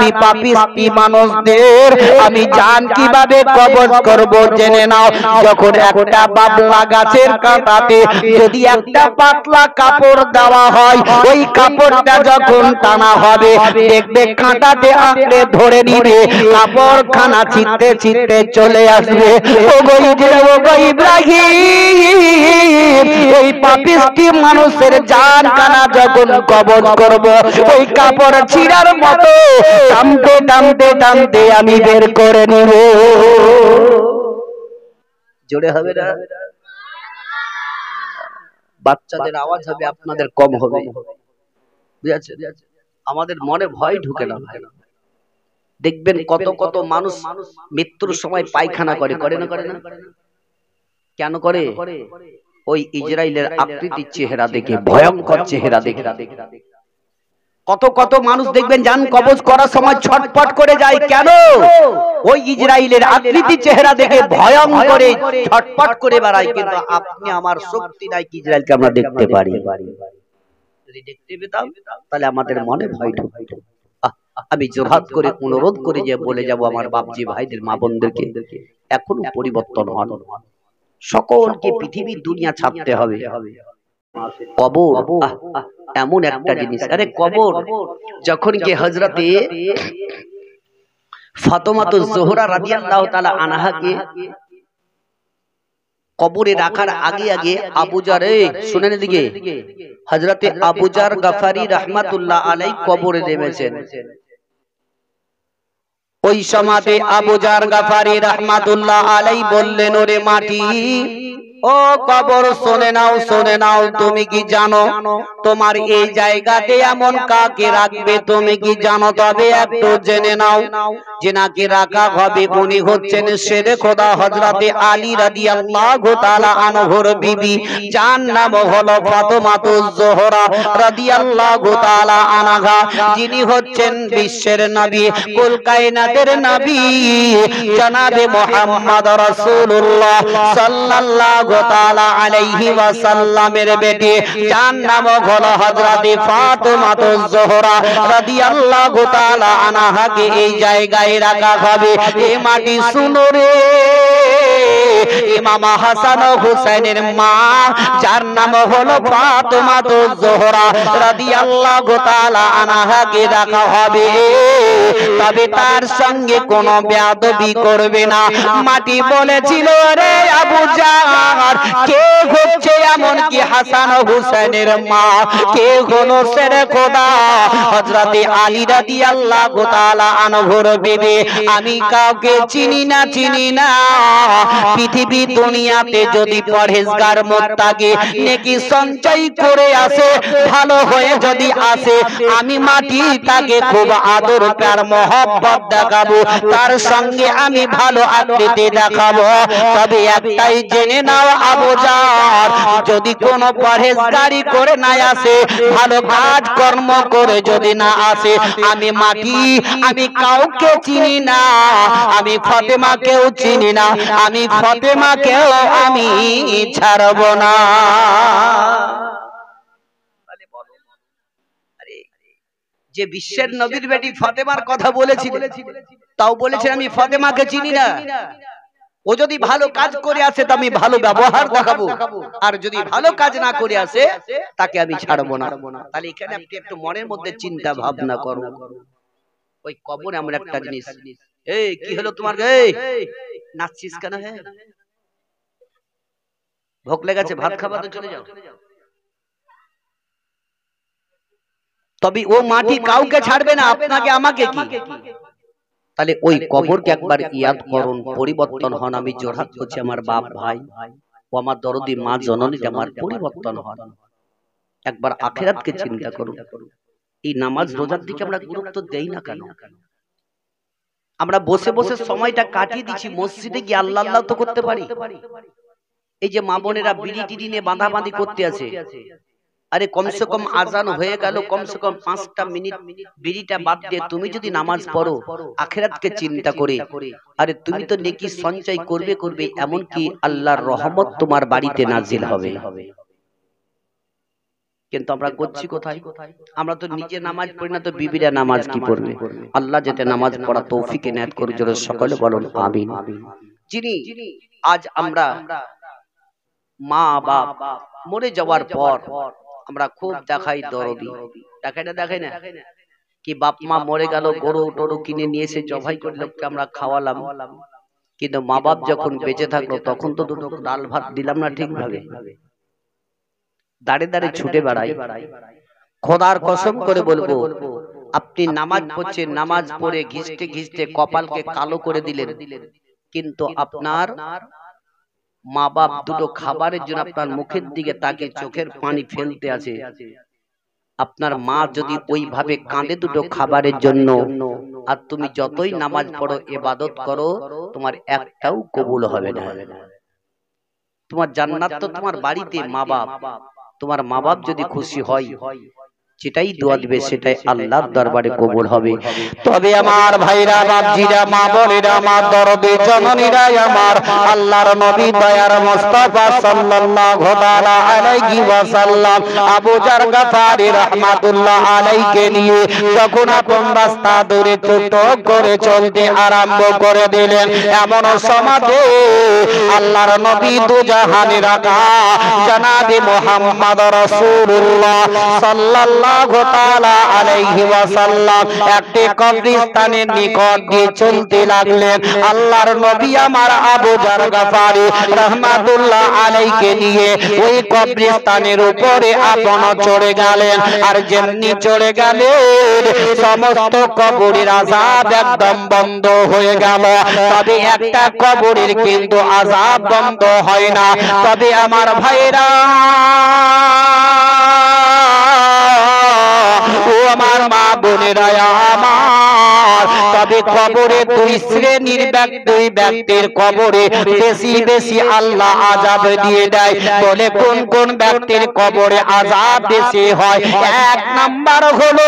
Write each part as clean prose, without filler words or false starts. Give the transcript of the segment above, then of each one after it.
আমি পাপিষ্টি মানুষদের আমি জান কিভাবে কবজ করব জেনে নাও। যখন একটা বাবলা গাছের কাঁটাতে যদি একটা পাতলা কাপড় দেওয়া হয়, ওই কাপড়টা যখন টানা হবে দেখবে কাঁটাতে আঁকড়ে ধরে নিবে, কাপড় খানা ছিটতে ছিটতে চলে আসবে। ও গো ইব্রাহিম, ওই পাপিষ্টি মানুষের জান কানা যখন কবজ করব, ওই কাপড় ছিঁড়ার মতো টানতে টানতে টানতে আমি বের করে নেব। জোরে হবে না? বাচ্চাদের আওয়াজ হবে, আপনাদের কম হবে। বুঝাচ্ছে? আমাদের মনে ভয় ঢুকে না। দেখবেন কত কত মানুষ মৃত্যুর সময় পায়খানা করে, করে না? করে না? কেন করে? ওই ইসরায়েলের আকৃতির চেহারা দেখে, ভয়ঙ্কর চেহারা দেখে। কত কত মানুষ দেখবেন জান কবজ করার সময় ছটফট করে যায়। কেন? ওই ইসরায়েলের আকৃতির চেহারা দেখে ভয়ঙ্কর ছটফট করে বেড়ায়। কিন্তু আপনি আমার শক্তি নাই কি ইসরায়েলকে আমরা দেখতে পারি। যদি দেখতে পেতাম তাহলে আমাদের মনে ভয় ঢুকতো। আমি জোরহাত করে অনুরোধ করে যে বলে যাব আমার বাপজি ভাইদের, মা বোনদেরকে, এখনো পরিবর্তন হন। সকলকে পৃথিবীর দুনিয়া ছাড়তে হবে। কবর এমন একটা জিনিস, আরে কবর যখন কি হযরতে ফাতেমাতুজ জোহরা রাদিয়াল্লাহু তাআলা আনহাকে কবরে রাখার আগে আগে আবু জার, শুনেন এদিকে, হযরতে আবু জার গাফারি রাহমাতুল্লাহ আলাইহি কবরে নেমেছেন। ওই সময়তে আবু জার গাফারি রাহমাতুল্লাহ আলাইহি বললেন, ওরে মাটি, ও কবর শুনে নাও, শুনে নাও, তুমি কি জানো তোমার এই জায়গাতে এমন কাকে রাখবে? তুমি কি জানো? তবে একটু জেনে নাও, যে নাকি রাখা হবে উনি হচ্ছেন শেরে খোদা হযরতে আলী রাদিয়াল্লাহু তাআলা আনহুর বিবি, যার নাম হলো ফাতেমাতুজ জোহরা রাদিয়াল্লাহু তাআলা আনহা, যিনি হচ্ছেন বিশ্বের নবী, কুল কায়নাতের নবী জনাবে মুহাম্মদ রাসূলুল্লাহ সাল্লাল্লাহু তাআলা আলাইহি ওয়াসাল্লামের বেটি, যার নাম হলো হযরতে ফাতেমাতুজ জোহরা রাদিয়াল্লাহু তাআলা আনহাকে এই জায়গায় রাখা হবে। এই মাটি শুনো রে, ইমাম হাসান ও হুসাইনের মা, যার নাম হলো ফাতেমাতুজ জোহরা রাদিয়াল্লাহু তাআলা আনহাকে রাখা হবে। তবে তার সঙ্গে কোনো বেয়াদবি করবে না। মাটি বলেছিল, রে আবু জার, কে হচ্ছে এমন কি হাসান ও হুসাইনের মা? কে হলো শেরে খোদা হযরতে আলী রাদিয়াল্লাহু তাআলা আনহুর বিবি? আমি কাউকে চিনি না, চিনি না। পৃথিবী দুনিয়াতে যদি পরহেজগার মুত্তাকি নেকি সঞ্চয় করে আসে, ভালো হয়ে যদি আসে, আমি মাটি তাকে খুব আদর প্যার মহব্বত দেখাবো, তার সঙ্গে আমি ভালো আকৃতি দেখাবো। তবে একটাই জেনে নাও আবু জার, যদি কোনো পরহেজগারি করে না আসে, ভালো কাজ কর্ম করে যদি না আসে, আমি মাটি, আমি কাউকে চিনি না, আমি ফাতেমাকেও চিনি না, আমি ফাতেমাকেও আমি ছাড়ব না। যে বিশ্বের নবীর বেটি ফাতেমার কথা বলেছিল, তাও বলেছেন আমি ফাতেমাকে চিনি না। ও যদি ভালো কাজ করে আসে তো আমি ভালো ব্যবহার দেখাবো, আর যদি ভালো কাজ না করে আসে তাকে আমি ছাড়বো না। তাহলে এখানে আপনি একটু মনের মধ্যে চিন্তা ভাবনা করো। ওই কবর এমন একটা জিনিস। এই কি হলো তোমার? এই নাচছিস কেন? হ্যাঁ, ভোগ লেগেছে, ভাত খাবা তো চলে যাও। তবে ও মাটি কাউকে ছাড়বে না, আপনাকে আমাকে কি। তাহলে ওই কবরকে একবার ইয়াদ করুন, পরিবর্তন হন। আমি জোরহাত করছি আমার বাপ ভাই ও আমার দরদি মা জননীতে আমার পরিবর্তন হন। একবার আখিরাতকে চিন্তা করুন। এই নামাজ রোজার দিকে আমরা গুরুত্ব দেই না কেন? আমরা বসে বসে সময়টা কাটিয়ে দিচ্ছি, মসজিদে গিয়ে আল্লাহ আল্লাহ তো করতে পারি। এই যে মা বোনেরা বিড়ি টিড়ি নিয়ে বাঁধাবাঁধি করতে আছে, আরে কমসে কম আজান হয়ে গেল, কমসে কম 5টা মিনিট বিড়িটা বাদ দিয়ে তুমি যদি নামাজ পড়ো আখিরাতকে চিন্তা করে, আরে তুমি তো নেকি সঞ্চয় করবে করবে, এমন কি আল্লাহর রহমত তোমার বাড়িতে নাজিল হবে। কিন্তু আমরা করছি কোথায়? আমরা তো নিজে নামাজ পড়ি না, তো বিবিরা নামাজ কি পড়বে? আল্লাহ যাতে নামাজ পড়া তৌফিক এনায়েত করে, জোরে সকলে বলুন আমিন। যিনি আজ আমরা মা বাপ মরে যাওয়ার পর আমরা খুব দেখাই দরদি, দেখাই না কি বাপ মা মরে গেল, গরু টরু কিনে নিয়ে এসে জবাই করে লোককে আমরা খাওয়ালাম, কিন্তু মা বাপ যখন বেঁচে থাকলো তখন তো দুটো ডাল ভাত দিলাম না ঠিকভাবে, দাঁড়ে দাঁড়ে ছুটে বেড়াই। খোদার কসম করে বলবো, আপনি নামাজ পড়ছেন, নামাজ পড়ে ঘিসতে ঘিসতে কপালকে কালো করে দিলেন, কিন্তু আপনার মা বাপ দুটো খাবারের জন্য আপনার মুখের দিকে তাকে চোখের পানি ফেলতে আছে। আপনার মা যদি ওইভাবে কাঁদে দুটো খাবারের জন্য, আর তুমি যতই নামাজ পড়ো ইবাদত করো, তোমার একটাও কবুল হবে না। তোমার জান্নাত তো তোমার বাড়িতে, মা বাপ, তোমার মা বাপ যদি খুশি হয় যেটাই দোয়া দিবে সেটাই আল্লাহর দরবারে কবুল হবে। তবে আমার ভাইরা বাপজিরা মা বোনেরা আমার দরদে জননীরা আমার আল্লাহর নবী দয়ার মুস্তাফা সাল্লাল্লাহু তাআলা আলাইহি ওয়াসাল্লাম আবু জার গফারি রাহমাতুল্লাহ আলাইকে নিয়ে যখন আপন রাস্তা ধরে ছোট করে চলতে আরম্ভ করে দিলেন, এমন সমাজে আল্লাহর নবী দুজাহানের আকা জনাবে মুহাম্মদ রাসূলুল্লাহ সাল্লাল্লাহু তাআলা আলাইহি ওয়াসাল্লাম একটি কবরস্থানের নিকট দিয়ে চলতে লাগলেন। আল্লাহর নবী আমার আবু জার গফারি রাহমাতুল্লাহ আলাইকে নিয়ে ওই কবরস্থানের উপরে আপন চড়ে গেলেন। আর যেমনি চড়ে গেলেন সমস্ত কবরের আযাব একদম বন্ধ হয়ে গেল। তবে একটা কবরের কিন্তু আযাব বন্ধ হয় না। তবে আমার ভাইরা ও আমার মা বোনেরা আমার, তবে কবরে দুই শ্রেণীর ব্যক্তির কবরে বেশি বেশি আল্লাহ আযাব দিয়ে দেয়। বলে কোন কোন ব্যক্তির কবরে আযাব বেশি হয়? এক নাম্বার হলো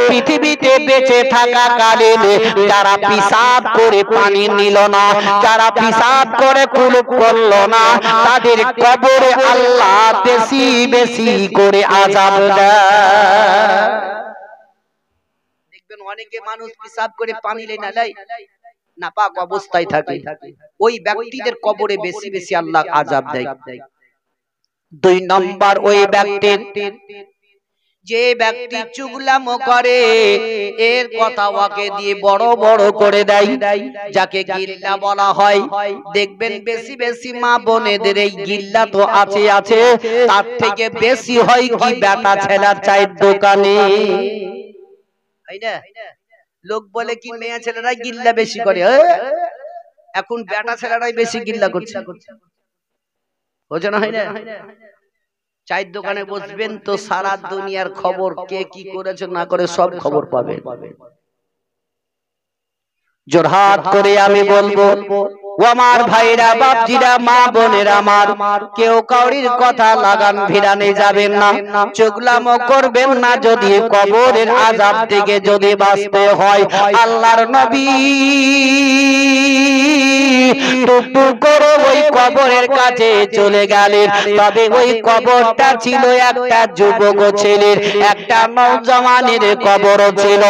পৃথিবীতে বেঁচে থাকা কালীন যারা পিশাব করে পানি নিল না, যারা পিশাব করে কুলুপ করলো না, তাদের কবরে আল্লাহ বেশি বেশি করে আযাব দেয়। দেখবেন অনেকে মানুষ পিশাব করে পানি নেয় না, পাক অবস্থায় থাকে, ওই ব্যক্তিদের কবরে বেশি বেশি আল্লাহ আযাব দেয়। দুই নম্বর ওই ব্যক্তির, যে ব্যক্তি চুগলামো করে, এর কথা ওকে দিয়ে বড় বড় করে দেয়, যাকে গিল্লা বলা হয়। দেখবেন বেশি বেশি মা বোনেদের এই গিল্লা তো আছে আছে, তার থেকে বেশি হয় কি বেটা ছেলের চায়ের দোকানে, তাই না? লোক বলে কি মেয়ে ছেলেরাই গিল্লা বেশি করে, এখন বেটা ছেলেরাই বেশি গিল্লা করছে, বোঝো না? হয় না? চায়ের দোকানে বসবেন তো সারা দুনিয়ার খবর, কে কি করেছে না করে সব খবর পাবে। জোরহাত করে আমি বলবো, ও আমার ভাইরা বাপজিরা মা বোনেরা আমার, কেউ কাউরির কথা লাগান ভিড়ানে যাবেন না, চুগলামো করবেন না। যদি কবরের আযাব থেকে যদি বাঁচতে হয়, আল্লাহর নবী টুকটুক করে ওই কবরের কাছে চলে গেলেন। তবে ওই কবরটা ছিল একটা যুবক ছেলের, একটা নওজওয়ানের কবর ছিল।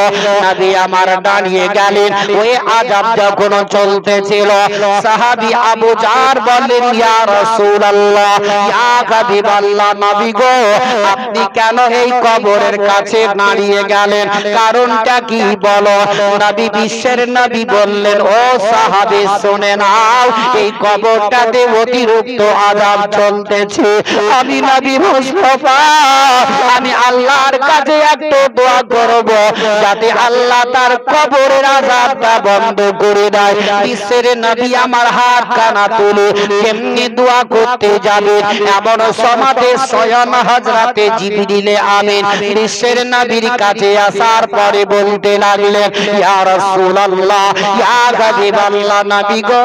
নবী আমার দাঁড়িয়ে গেলেন, ওই আযাব যখন চলতেছিল, সাহাবী আবু জার বললেন, ইয়া রাসূলুল্লাহ, ইয়া হাবিবাল্লাহ, নবী গো আপনি কেন এই কবরের কাছে দাঁড়িয়ে গেলেন? কারণটা কি বলো? নবী বিশ্বের নবী বললেন, ও সাহাবী শুনে নাও, এই কবরটাতে অতিরিক্ত আযাব চলতেছে। আমি নবী মুস্তাফা, আমি আল্লাহর কাছে একটু দোয়া করব যাতে আল্লাহ তার কবরের আযাবটা বন্ধ করে দেয়। বিশ্বের নবী আমার হাত কানা তুলে কেমনি দোয়া করতে যাবে, এমন সমাজে স্বয়ং হযরতে জিবরিল আমিন বিশ্বের নবীর কাছে আসার পরে বলতে লাগলেন, ইয়া রাসূলুল্লাহ, ইয়া হাবিবাল্লাহ, নবী গো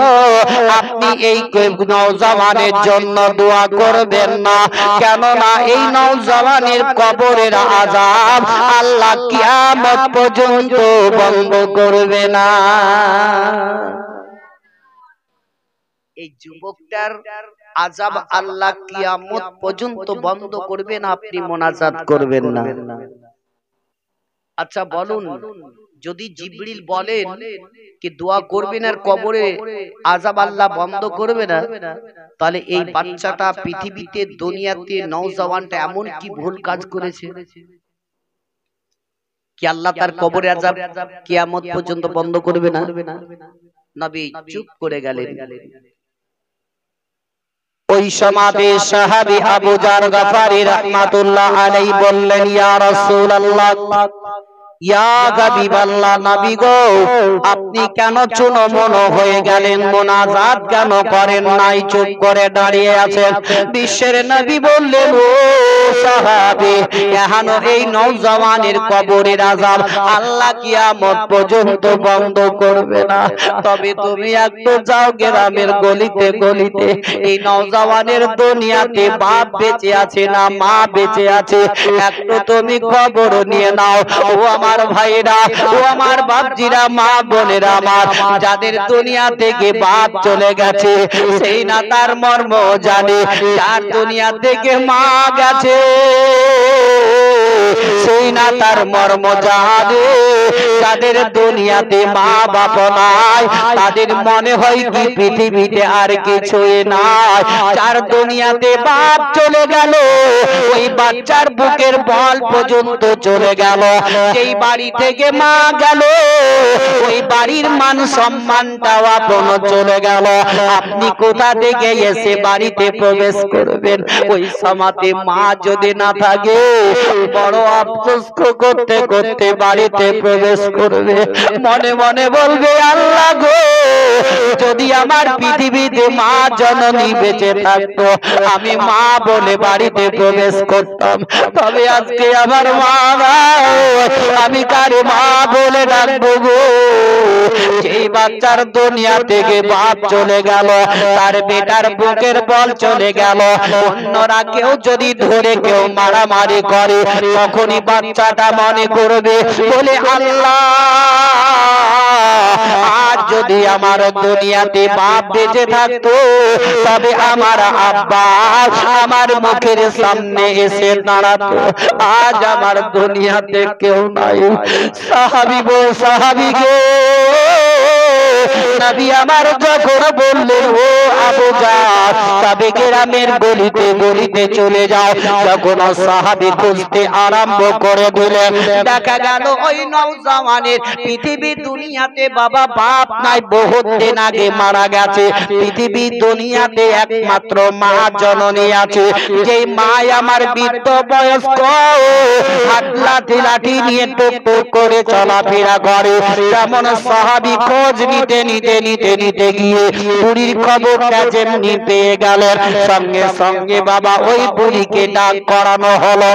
আপনি এই নওজওয়ানের জন্য দোয়া করবেন না, কেননা এই নওজওয়ানের কবরের আযাব আল্লাহ কিয়ামত পর্যন্ত বন্ধ করবে না। এই যুবকটার আযাব আল্লাহ কিয়ামত পর্যন্ত বন্ধ করবেন, আপনি মোনাজাত করবেন না। আচ্ছা বলুন, যদি জিবরিল বলেন কি দোয়া করবেন আর কবরে আযাব আল্লাহ বন্ধ করবে না, তাহলে এই বাচ্চাটা পৃথিবীতে দুনিয়াতে নওজওয়ানটা এমন কি ভুল কাজ করেছে কি আল্লাহ তার কবরে আযাব কিয়ামত পর্যন্ত বন্ধ করবে না? নবী চুপ করে গেলেন। ওই সমাজে সাহাবী আবু জার গফারি রাহমাতুল্লাহ আলাইহি বললেন, ইয়া রাসূলুল্লাহ, ইয়া হাবিবাল্লাহ, নবী গো, আপনি কেন চুনমুনো হয়ে গেলেন? মোনাজাত কেন করেন নাই? চুপ করে দাঁড়িয়ে আছেন। বিশ্বের নবী বললেন, ও সাহাবী, এখনো এই নওজওয়ানের কবরের আযাব আল্লাহ কিয়ামত পর্যন্ত বন্ধ করবে না। তবে তুমি একটু যাও গ্রামের গলিতে গলিতে, এই নওজওয়ানের দুনিয়াতে বাপ বেঁচে আছে না মা বেঁচে আছে, একটু তুমি খবর নিয়ে নাও। ও আমার ভাইরা, ও আমার বাপজিরা, মা বোনেরা আমার, যাদের দুনিয়া থেকে বাপ চলে গেছে সেই না তার মর্ম জানে, যার দুনিয়া থেকে মা গেছে সেই না তার মর্ম জানে। যাদের দুনিয়াতে মা বাপ নাই তাদের মনে হয় কি পৃথিবীতে আর কিছুই নাই। যার দুনিয়াতে বাপ চলে গেল ওই বাচ্চার বুকের বল পর্যন্ত চলে গেল। যেই বাড়ি থেকে মা গেল ওই বাড়ির মান সম্মানটাও আপন চলে গেল। আপনি কোথা থেকে এসে বাড়িতে প্রবেশ করবেন? ওই সমাজে মা যদি না থাকে বড় আফসোস করতে করতে বাড়িতে প্রবেশ করবে, মনে মনে বলবে, আল্লাহ গো, যদি আমার পৃথিবীতে মা জননী বেঁচে থাকতো আমি মা বলে বাড়িতে প্রবেশ করতাম। তবে আজকে আমার মা নাই, আমি কারে মা বলে ডাকবো গো? যেই বাচ্চার দুনিয়া থেকে বাপ চলে গেল, তার বেটার বুকের বল চলে গেল, অন্যরা কেউ যদি ধরে কেউ মারামারি করে তখনই বাচ্চাটা মনে করবে বলে, আল্লাহ, আজ যদি আমার দুনিয়াতে বাপ বেঁচে থাকতো তবে আমার আব্বা আমার মুখের সামনে এসে দাঁড়াতো। আজ আমার দুনিয়াতে কেউ নাই। সাহাবী গো, সাহাবী গো, নবী আমার যখন বললেন, ও আবু জার, তবে গ্রামের গলিতে গলিতে চলে যাও। যখন সাহাবী খুঁজতে আরম্ভ করে দিলেন, দেখা গেল ওই নওজওয়ানের পৃথিবী দুনিয়াতে বাবা বাপ নাই, বহুত দিন আগে মারা গেছে। পৃথিবী দুনিয়াতে একমাত্র মা জননী আছে, যেই মা আমার বৃদ্ধ বয়স্ক, হাত লাঠি লাঠি নিয়ে টুক টুক করে চলাফেরা করে। যেমন সাহাবী খোঁজ নিতে নিতে নিতে নিতে গিয়ে বুড়ির খবরটা যেমনি পেয়ে গেলেন, সঙ্গে সঙ্গে বাবা ওই বুড়িকে ডাক করানো হলো।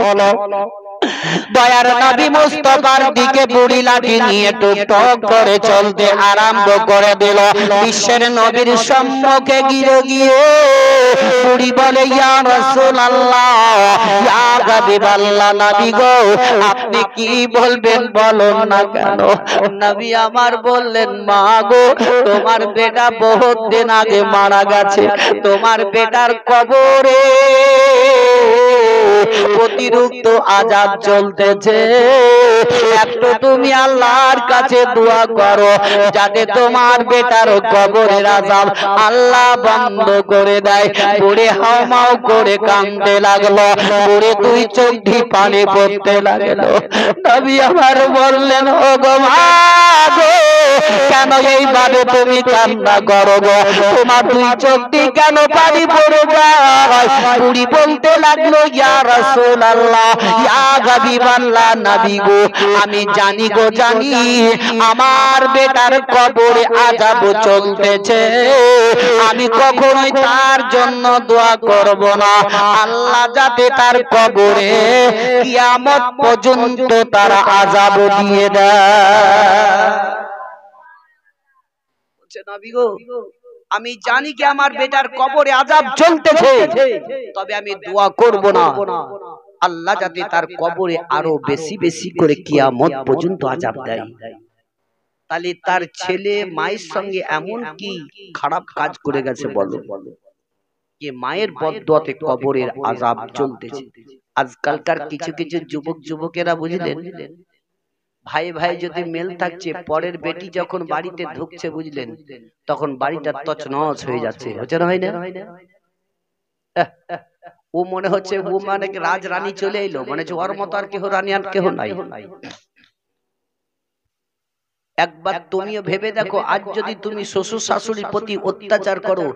দয়ার নবী মুস্তাফার দিকে বুড়ি লাঠি নিয়ে টুকটক করে চলতে আরম্ভ করে দিল। বিশ্বের নবীর সম্মুখে গিয়ে গিয়ে বুড়ি বলে, ইয়া রাসূলুল্লাহ, ইয়া হাবিবাল্লাহ, নবী গো, আপনি কি বলবেন বলুন না কেন? নবী আমার বললেন, মা গো, তোমার বেটা বহুত দিন আগে মারা গেছে, তোমার বেটার কবরে অতিরিক্ত আযাব চলতেছে। একটু তুমি আল্লাহর কাছে দোয়া করো যাতে তোমার বেটার কবরের আযাব আল্লাহ বন্ধ করে দেয়। বুড়ি হাওমাও করে কাঁদতে লাগলো, বুড়ি দুই চোখ দিয়ে পানি পড়তে লাগলো। নবী আমার বললেন, ও গো মা গো, কেন এইভাবে তুমি কান্না করো গো? তোমার দুই চোখ দিয়ে কেন পানি পড়ে যায়? বুড়ি বলতে লাগলো, ইয়া রাসূলুল্লাহ, ইয়া হাবিবাল্লাহ, নবী গো, আমি জানি গো, জানি আমার বেটার কবরে আযাব চলতেছে, আমি কখনোই তার জন্য দোয়া করব না, আল্লাহ যাতে তার কবরে কিয়ামত পর্যন্ত তার আযাব দিয়ে দেয়। নবী গো, আমি জানি কি আমার বেটার কবরে আযাব চলতেছে, তবে আমি দোয়া করব না আল্লাহ যাতে তার কবরে আরো বেশি বেশি করে কিয়ামত পর্যন্ত আযাব দেয়। তাহলে তার ছেলে মায়ের সঙ্গে এমন কি খারাপ কাজ করে গেছে বলো? যে মায়ের বদদুয়াতে কবরের আযাব চলতেছে। আজকালকার কিছু কিছু যুবক যুবকেরা বুঝলেন, ভাই ভাই যদি মেল থাকছে, পরের বেটি যখন বাড়িতে ঢুকছে বুঝলেন, তখন বাড়িটা তছনছ হয়ে যাচ্ছে। হচ্ছে না, হয় না? ও মনে হচ্ছে ও মানে রাজ রানী চলে এলো, মানে ওর মতো আর কেহ রানী আর কেহ নাই। একবার তুমিও ভেবে দেখো, আজ যদি তুমি শ্বশুর শাশুড়ির প্রতি অত্যাচার করো,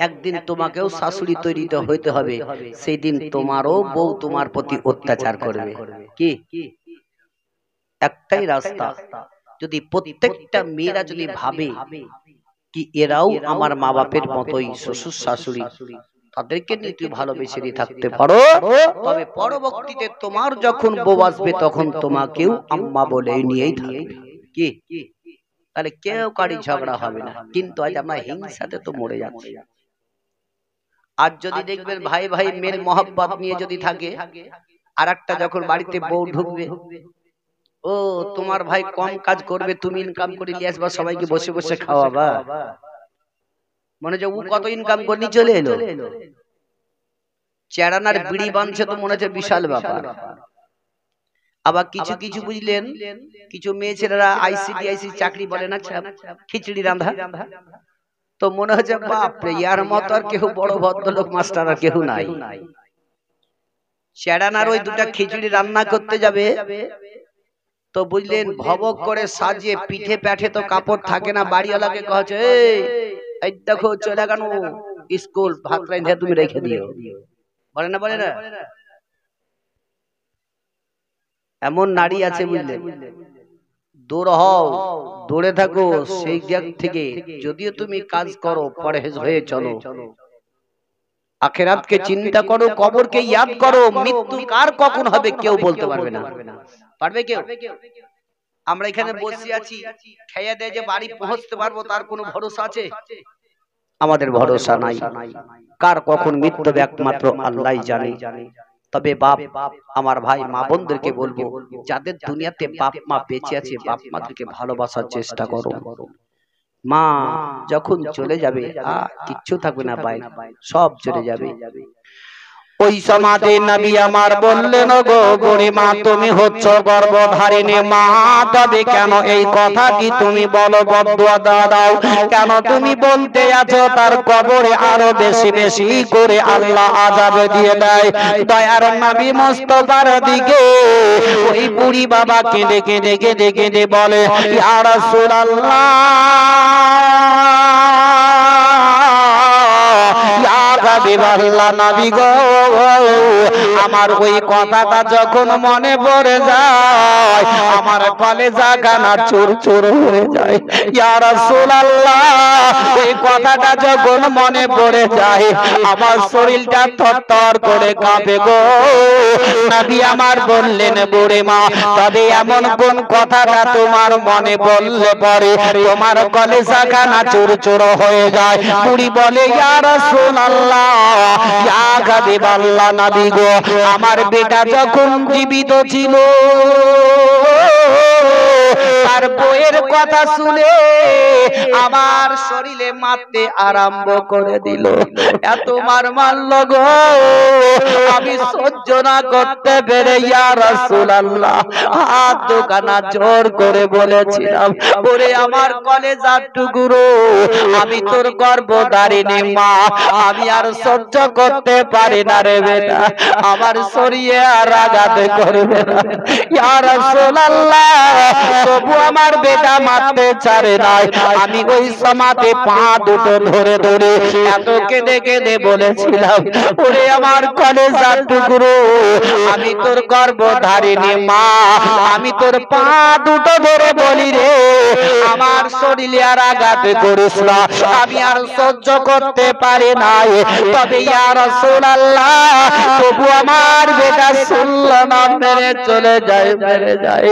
একদিন তোমাকেও শাশুড়ি তৈরি হইতে হবে। সেই দিন তোমারও বউ তোমার প্রতি অত্যাচার করবে। কি একটাই রাস্তা, যদি প্রত্যেকটা মেয়েরা যদি ভাবে কি এরাও আমার মা বাপের মতোই শ্বশুর শাশুড়ি, তাদেরকে নিয়ে তুই ভালোবেসে দিয়ে থাকতে পারো, তবে পরবর্তীতে তোমার যখন বউ আসবে তখন তোমাকেও আম্মা বলে নিয়েই থাকবে। কি তাহলে কেউ কারি ঝগড়া হবে না। কিন্তু আজ আমরা হিংসাতে তো মরে যাচ্ছি। আজ যদি দেখবেন ভাই ভাই মেয়ের মহব্বত নিয়ে যদি থাকে, আর একটা যখন বাড়িতে বউ ঢুকবে, ও তোমার ভাই কম কাজ করবে, তুমি ইনকাম করে নিয়ে আসবা, সবাইকে বসে বসে খাওয়াবা। মনে হচ্ছে ও কত ইনকাম করে নিয়ে চলে এলো, চেরানার বিড়ি বাঁধছে, তো মনে হচ্ছে বিশাল ব্যাপার। আবার কিছু কিছু বুঝলেন, কিছু মেয়ে ছেলেরা আইসিডিআইসি চাকরি বলে না, খিচুড়ি রান্ধা, তো মনে হচ্ছে বাপরে, ইয়ার মতো আর কেউ বড় ভদ্রলোক মাস্টার আর কেউ নাই। চেরানার ওই দুটা খিচুড়ি রান্না করতে যাবে, তো বুঝলেন ভবক করে সাজিয়ে পিঠে প্যাঠে তো কাপড় থাকে না, বাড়িওয়ালাকে কহছে এই দেখো চলে গেল স্কুল, ভাত রাঁধে তুমি রেখে দিও। বলে না, বলে না? এমন নারী আছে বুঝলেন, দূর হও, দূরে থাকো সেই দিক থেকে। যদিও তুমি কাজ করো, পরহেজ হয়ে চলো, আখিরাতকে চিন্তা করো, কবরকে ইয়াদ করো। মৃত্যু কার কখন হবে কেউ বলতে পারবে না। পারবে কেউ? আমরা এখানে বসে আছি, খেয়ে দিয়ে যে বাড়ি পৌঁছতে পারবো তার কোনো ভরসা আছে? আমাদের ভরসা নাই। কার কখন মৃত্যু একমাত্র আল্লাহই জানে। তবে বাপ, আমার ভাই মা বোনদেরকে বলবো, যাদের দুনিয়াতে বাপ মা বেঁচে আছে, বাপ মাদেরকে ভালোবাসার চেষ্টা করো। মা যখন চলে যাবে কিচ্ছু থাকবে না, ভাই সব চলে যাবে। ওই সমাজে নবী আমার বললেন, গো বুড়িমা তুমি হচ্ছ গর্ভধারিণী মা, তবে কেন এই কথাটি তুমি বলো, বদদুয়া দাও কেন তুমি বলতে আছো তার কবরে আরো বেশি বেশি করে আল্লাহ আযাব দিয়ে দেয়। দয়ার নবী মুস্তাফার দিকে ওই বুড়ি বাবা কেঁদে কেঁদে কেঁদে কেঁদে বলে, ইয়া রাসূলুল্লাহ, নবী গো, আমার ওই কথাটা যখন মনে পড়ে যায়, আমার কলেজা গানা চুর চুর হয়ে যায়। ইয়া রাসূলুল্লাহ, ওই কথাটা যখন মনে পড়ে যায়, আমার শরীরটা থরথর করে কাঁপে গো। নবী আমার বললেন, বুড়ি মা, তবে এমন কোন কথাটা তোমার মনে পড়লে পরে তোমার কলেজা গানা চুর চুর হয়ে যায়? বুড়ি বলে, ইয়া রাসূলুল্লাহ, ইয়া হাবিবাল্লাহ, নবী গো, আমার বেটা যখন জীবিত ছিল, তার বইয়ের কথা শুনে আমার শরীরে মারতে আরম্ভ করে দিল, এত মার মারল গো, আমি সহ্য না করতে পেরে ইয়া রাসূলুল্লাহ হাত দুখানা জোর করে বলেছিলাম, ওরে আমার কলেজার টুকরো, আমি তোর গর্ভধারিণী মা, আমি আর সহ্য করতে পারি না রে বেটা, আমার শরীরে আর আঘাত করবে না। ইয়া রাসূলুল্লাহ, তবু আমার বেটা মারতে ছাড়ে নাই। আমি ওই সমাতে পা দুটো ধরে ধরে এত কেঁদে কেঁদে বলেছিলাম, ওরে আমার কলেজার টুকরো, আমি তোর গর্ভধারিণী মা, আমি তোর পা দুটো ধরে বলি রে, আমার শরীরে আর আঘাত করিস না, আমি আর সহ্য করতে পারি নাই। তবে ইয়া রাসূলুল্লাহ, তবু আমার বেটা শুনল না, মেরে চলে যায়, মেরে যায়।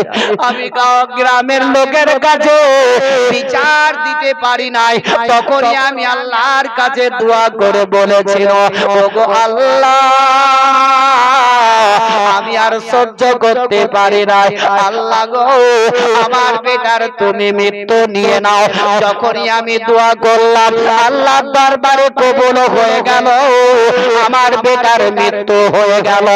আমি গ্রামের লোকের কাছে বিচার দিতে পারি নাই, তখনই আমি আল্লাহর কাছে দোয়া করে বলেছিল, ওগো আল্লাহ, আমি আর সহ্য করতে পারি নাই, আল্লাহ গো, আমার বেটার তুমি মৃত্যু মৃত্যু নিয়ে নাও। যখনই আমি দোয়া করলাম আল্লাহর দরবারে কবুল হয়ে গেল, আমার বেটার মৃত্যু হয়ে গেল।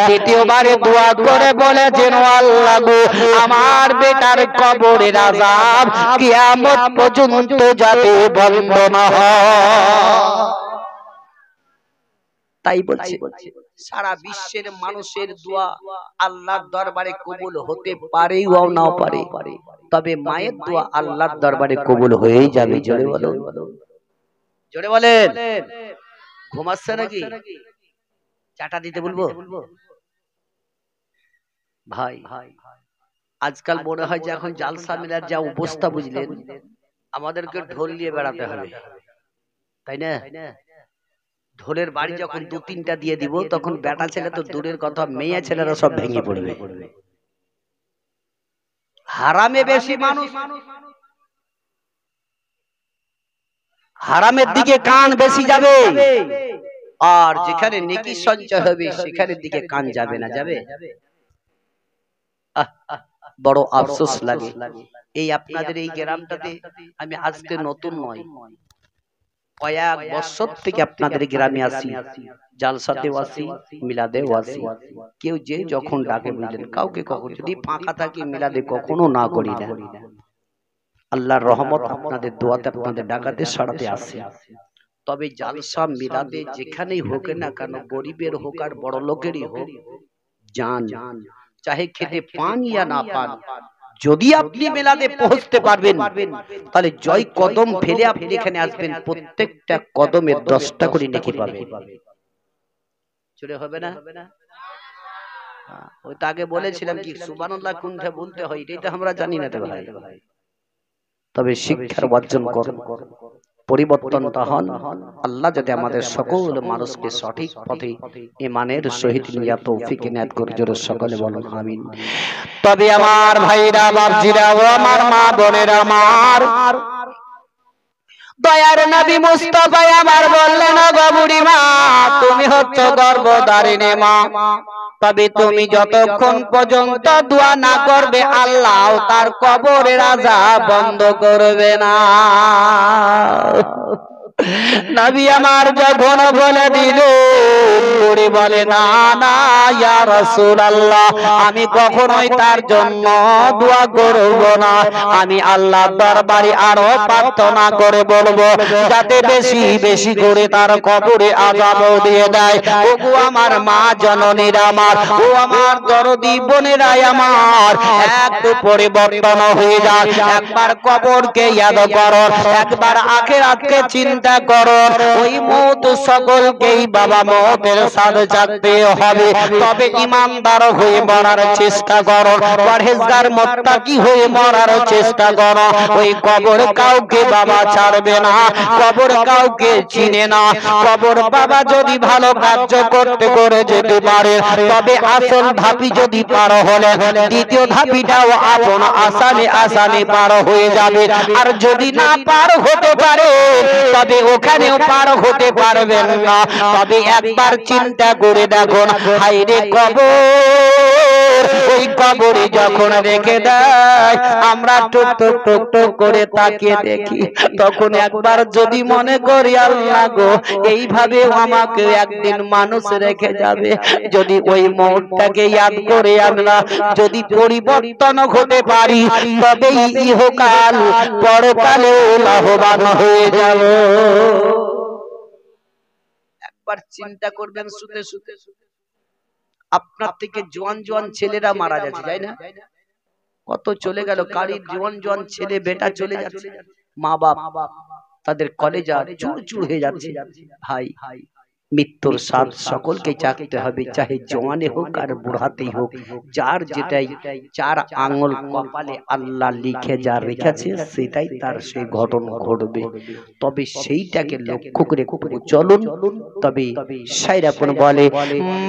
দ্বিতীয়বারে দোয়া করে বলেছেন, আল্লাহ গো আমার বেটার কবরের আযাব কিয়ামত পর্যন্ত যাতে বন্ধ না হয়। তাই বলছি সারা বিশ্বের মানুষের দোয়া আল্লাহর দরবারে কবুল হতে পারে ও নাও পারে, তবে মায়ের দোয়া আল্লাহর দরবারে কবুল হয়েই যাবে। জোরে বলো, জোরে বলেন। ঘুমাচ্ছে নাকি? চাটা দিতে বলবো? ভাই আজকাল মনে হয় যে এখন জালসা মিলার যা অবস্থা বুঝলেন, আমাদেরকে ঢোল নিয়ে বেড়াতে হবে, তাই না? ঢোলের বাড়ি যখন 2-3টা দিয়ে দিব, তখন বেটা ছেলে তো দূরের কথা, মেয়ে ছেলেরা সব ভেঙে পড়বে। হারামে বেশি মানুষ, হারামের দিকে কান বেশি যাবে, আর যেখানে নেকি সঞ্চয় হবে সেখানের দিকে কান যাবে না। যাবে? বড় আফসোস লাগে। এই আপনাদের এই গ্রামটাতে আমি আজকে নতুন নয়, কয়েক বছর থেকে আপনাদের গ্রামে আসি, জালসাতে আসি, মিলাদে আসি। কেউ যে যখন ডাকে বুঝলেন, কাউকে কখন যদি ফাঁকা থাকে মিলাদে কখনো না করি না। আল্লাহর রহমত আপনাদের দোয়াতে আপনাদের ডাকাতে সাড়াতে আসে। তবে জালসা মিলাদে যেখানেই হোক না কেন, গরিবের হোক আর বড় লোকেরই হোক, জান চাহে খেতে পান ইয়া না পান, যদি আপনি মেলাদে পৌঁছতে পারবেন তাহলে জয় কদম ফেলে আপনি এখানে আসবেন, প্রত্যেকটা কদমের 10টা করে নেকি পাবেন। চলে হবে না? ওই তো আগে বলেছিলাম কি সুবহানাল্লাহ কোনটা বলতে হয় এটাই তো আমরা জানি না তো ভাই। তবে শিক্ষার অর্জন করুন, পরিবর্তনটা হন। আল্লাহ যদি আমাদের সকল মানুষকে সঠিক পথে ঈমানের সহিত নিয়ে তৌফিক ইনায়াত করে, জোরে সকলে বলুন আমিন। তবে আমার ভাইরা বাপজিরা ও আমার মা বোনেরা, আমার দয়ার নবী মুস্তাফা আমার বললেন, গো বুড়ি মা তুমি হচ্ছ গর্ভধারিণী মা, তবে তুমি যতক্ষণ পর্যন্ত দোয়া না করবে আল্লাহ তার কবরের আযাব বন্ধ করবে না। নবী আমার যখন বলে দিল, বুড়ি বলে না না ইয়া রাসূলুল্লাহ, আমি কখনোই তার জন্য দোয়া করব না, আমি আল্লাহর দরবারে আরো প্রার্থনা করে বলবো যাতে বেশি বেশি করে তার কবরে আযাব দিয়ে দেয়। ওগো আমার মা জননীরা আমার, ও আমার দরদি বোনেরা আমার, একটু পরিবর্তন হয়ে যায়, একবার কবরকে ইয়াদ করো, একবার আখিরাতকে চিন্তা করো। ওই মওত সকলকেই বাবা মওতের সাথে যেতে হবে, তবে ঈমানদার হয়ে মরার চেষ্টা করো, পরহেজগার মুত্তাকি হয়ে মরার চেষ্টা করো। ওই কবর কাউকে বাবা ছাড়বে না, কবর কাউকে চিনে না। কবর বাবা যদি ভালো কার্য করতে করে যেতে পারে, তবে আসল ধাপি যদি পার হলে দ্বিতীয় ধাপিটাও আপন আসানে আসানে পার হয়ে যাবে। আর যদি না পার হতে পারে তবে ওখানেও পার হতে পারবেন না। তবে একবার চিন্তা করে দেখুন, হায়রে কবর, ওই কবরে যখন রেখে দেয় আমরা টুক টুক টুক টুক করে তাকিয়ে দেখি, তখন একবার যদি মনে করি আল্লাহ গো এইভাবে আমাকে একদিন মানুষ রেখে যাবে, যদি ওই মওতটাকে ইয়াদ করে আমরা যদি পরিবর্তন হতে পারি, তবেই ইহকাল পরকালে লাভবান হয়ে যাব। একবার চিন্তা করবেন, শুতে শুতে আপনার থেকে জোয়ান জোয়ান ছেলেরা মারা যাচ্ছে, তাই না? কত চলে গেল, কারির জোয়ান জোয়ান ছেলে বেটা চলে যাচ্ছে, মা বাপ তাদের কলেজা চুর চুর হয়ে যাচ্ছে। ভাই মৃত্যুর স্বাদ সকলকে চাকতে হবে, চাহে জওয়ানে হোক আর বুড়াতেই হোক। যার যেটাই 4 আঙ্গুল কপালে আল্লাহ লিখে যা রেখেছে সেটাই তার সেই ঘটনা ঘটবে। তবে সেইটাকে লক্ষ্য করে চলুন। তবে শায়রাপুন বলে,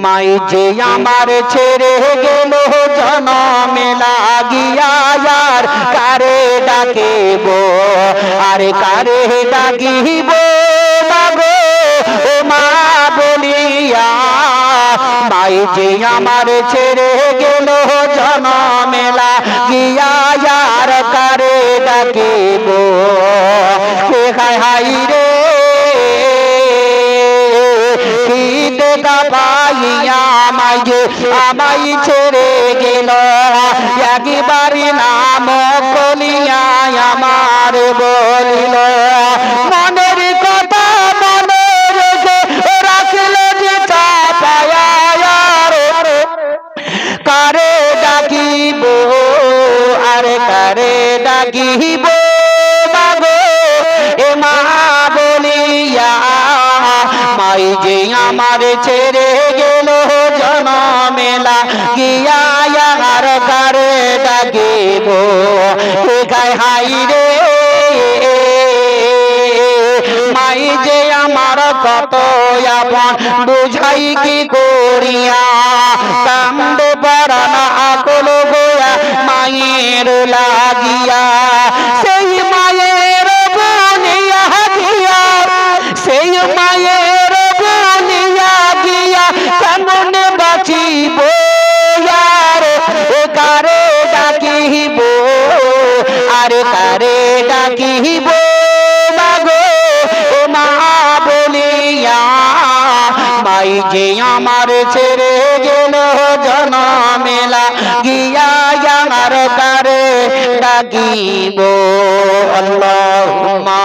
মাই যে আমার ছেড়ে গেল জনমে লাগিয়া, আর কারে ডাকিব, আরে কারে ডাকিব মাগো ও মা বলিয়া, মা মাই যে আমার ছেড়ে গেল জনমেলা গিয়া यार करे ডাকিব হাই হাই রে কি দেখা পাইয়া মাই যে আমাই ছেড়ে গেল একবারই নাম কলিয়া আমার বলিল মনের কথা মনে রেখে রাখলে যে চাপায়া কারে ডাকিব আরে কারে ডাকিব বাগো এ মা বলিয়া মাই যে আমার ছেড়ে গেল জনমেলা গিয়া আর কারে ডাকিব গায় হাই রে মাই যে আমার কত আপন বুঝাই কি করিয়া কান্দে পরানা আকল গোয়া মায়ের লাগিয়া সেই মায়ের বনিয়া গিয়া সেই মায়ের বনিয়া গিয়া কেমন বাঁচিব কারে ডাকিব আরে কারে ডাকিব মাগো মা বলিয়া মাই যে আমার ছেড়ে গেল জনমেলা গিয়া আমার কারে ডাকিব আল্লাহুম্মা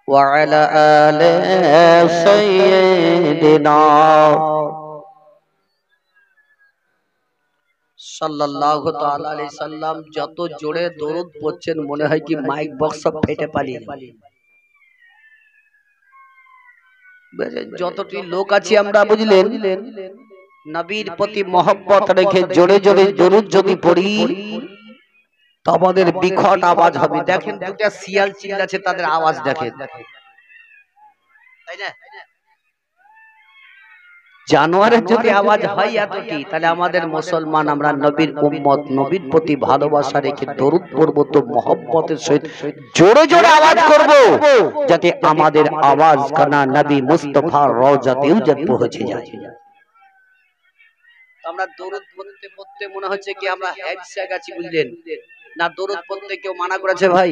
وعلى آل سيدنا সাল্লাল্লাহু তাআলা আলাইহি সাল্লাম। যত জোরে দরুদ পড়ছেন মনে হয় কি মাইক বক্স সব ফেটে পালিয়ে যাবে। যতটি লোক আছি আমরা বুঝলেন নবীর প্রতি মহব্বত রেখে জোরে জোরে দরুদ যদি পড়ি তো আমাদের বিকট আওয়াজ হবে। দেখেন দুটা শিয়াল চিল্লাচ্ছে তাদের আওয়াজ দেখেন, তাই না? জানোয়ারের যদি আওয়াজ হয় এতটি, তাহলে আমাদের মুসলমান আমরা নবীর উম্মত, নবীর প্রতি ভালোবাসা রেখে দরুদ পড়ব তো মহব্বতের সহিত জোরে জোরে আওয়াজ করব, যাতে আমাদের আওয়াজ কানা নবী মুস্তাফার রওজাতেও যেন পৌঁছে যায়। আমরা দরুদ পড়তে পড়তে মনে হচ্ছে কি আমরা হ্যাজে গেছি, বুঝলেন না? দরুদ পড়তে কেউ মানা করেছে ভাই?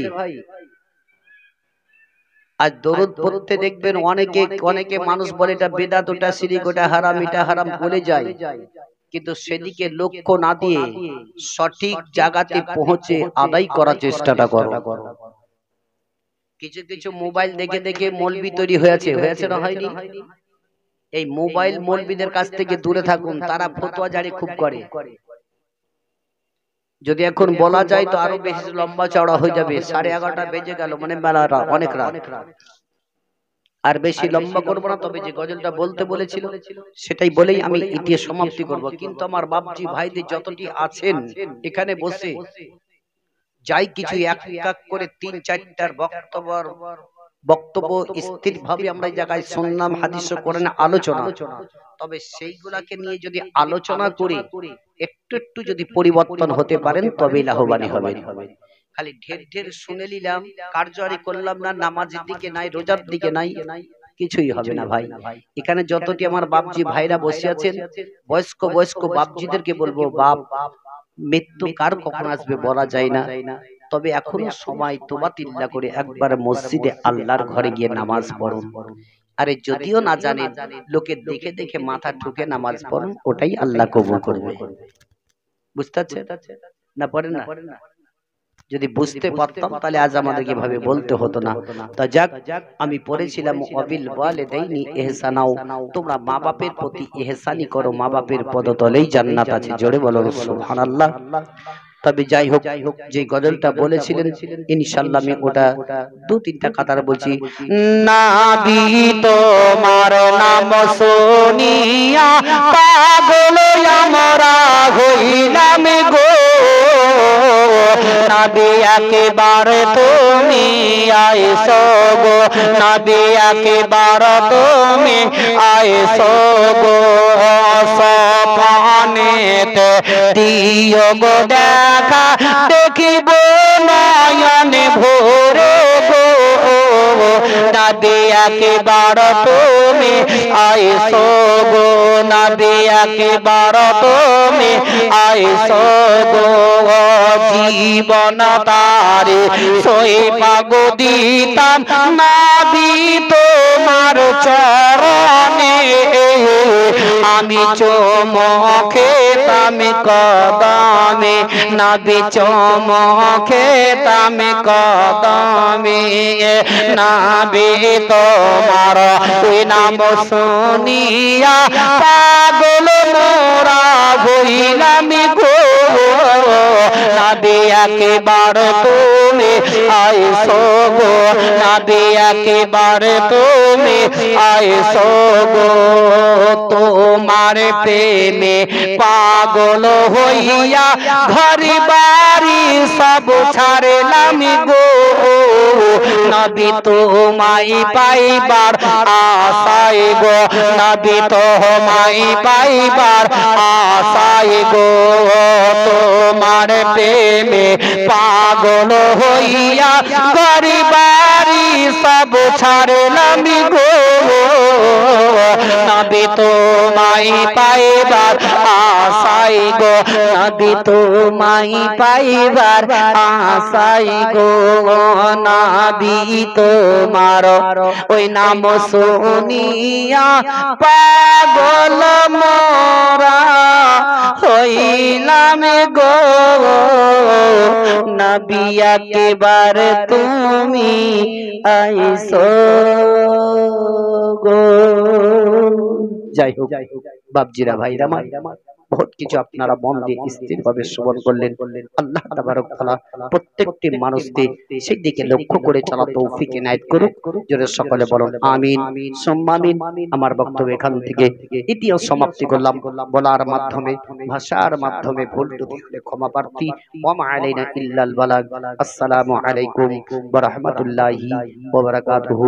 আজ দরুদ পড়তে দেখবেন অনেকে মানুষ বলে এটা বিদআত, ওটা শিরক, ওটা হারাম, এটা হারাম বলে যায়, কিন্তু সেদিকে লক্ষ্য না দিয়ে সঠিক জায়গাতে পৌঁছে আদায় করার চেষ্টাটা করো। কিছু কিছু মোবাইল দেখে দেখে মৌলবি তৈরি হয়েছে না, হয়নি? এই মোবাইল মৌলবিদের কাছ থেকে দূরে থাকুন, তারা ফতোয়া জারি খুব করে। যদি এখন বলা যায় তো আরো বেশি লম্বা চওড়া হয়ে যাবে। 11:30 বেজে গেল, মানে বেলা অনেক রাত, আর বেশি লম্বা করবো না। তবে যে গজলটা বলতে বলেছিল সেটাই বলেই আমি ইতিহাস সমাপ্তি করব। কিন্তু আমার বাপজি ভাইদের যতটি আছেন এখানে বসে যাই কিছু এক এক করে 3-4টার বক্তব্য স্থির ভাবে আমরা এই জায়গায় শুনলাম, হাদিস ও কোরআন আলোচনা, তবে সেইগুলাকে নিয়ে যদি আলোচনা করে একটু একটু যদি পরিবর্তন হতে পারেন তবে লাভবান হবেন। খালি ঢের ঢের শুনে নিলাম, কার্যকরী করলাম না, নামাজের দিকে নাই, রোজার দিকে নাই, কিছুই হবে না ভাই। এখানে যতটি আমার বাপজি ভাইরা বসে আছেন, বয়স্ক বাপজিদেরকে বলবো, বাপ মৃত্যু কার কখন আসবে বলা যায় না, তবে এখনো সময় তোবাতিল্লা করে একবার মসজিদে আল্লাহর ঘরে গিয়ে নামাজ পড়ুন। আরে যদিও না জানেন, লোকে দেখে দেখে মাথা ঠুকে নামাজ পড়ুন, ওটাই আল্লাহ কবুল করবে। বুঝতে পারছেন না? পড়েন না? যদি বুঝতে পারতাম তাহলে আজ আমাদেরকে ভাবে বলতে হতো না। তা যাক, আমি পড়েছিলাম ওয়াবিল ওয়ালিদাইনি ইহসানাও, তোমরা মা বাপের প্রতি ইহসানি করো, মা বাপের পদতলেই জান্নাত আছে। জোরে বলো সুবহানাল্লাহ। তবে যাই হোক, যে গজলটা বলেছিলেন ইনশাআল্লাহ আমি ওটা 2-3টা কাতার বলছি। নাবি তোমার নাম শুনিয়া পাগল আমরা হইলাম গো, নবী একবার তুমি আইসো গো, নবী একবার তুমি আইসো গো, সপনেতে দিও গো দেখা, দেখিব নয়নে ভো একবার তুমি আইসো গো নবী একবার তুমি আইসো গো জীবন তারে সই পাগো দিতাম নবী তোমার চরণে আমি চুমুখেতাম কদমে নবী চুমুখেতাম কদমে নবী তোমার ওই নাম শুনিয়া পাগল মোরা হইলাম গো নবী একবার তুমি আইসো গো নবী একবার তুমি আইসো গো তোমার প্রেমে পাগল হইয়া ঘর বাড়ি সব ছাড়লাম গো নবী তোমায় পাইবার আশায় গো নবী তোমায় পাইবার আশায় গো তোমার প্রেমে পাগল হইয়া ঘর বাড়ি সব ছাড়লাম গো নবী তোমায় পাইবার আশায় গো নবী তোমায় পাইবার আশায় গো নবী তোমার ওই নাম শুনিয়া পাগল মোরা হইলাম গো নবী একবার তুমি আইসো গো। যাই হোক বাপজিরা ভাইরা আমার বহুত কিছু আপনারা মন দিয়ে স্থিরভাবে শ্রবণ করলেন। আল্লাহ তাবারক তাআলা প্রত্যেকটি মানুষকে সেই দিকে লক্ষ্য করে চলা তৌফিক ইনায়েত করুক। জোরে সকলে বলুন আমিন সুম্মা আমিন। আমার বক্তব্য এখান থেকে ইতিও সমাপ্তি করলাম। বলার মাধ্যমে ভাষার মাধ্যমে ভুল ত্রুটি হলে ক্ষমা প্রার্থী। ওয়া মা আলাইনা ইল্লাল বালাগ। আসসালামু আলাইকুম ওয়া রাহমাতুল্লাহি ওয়া বারাকাতুহু।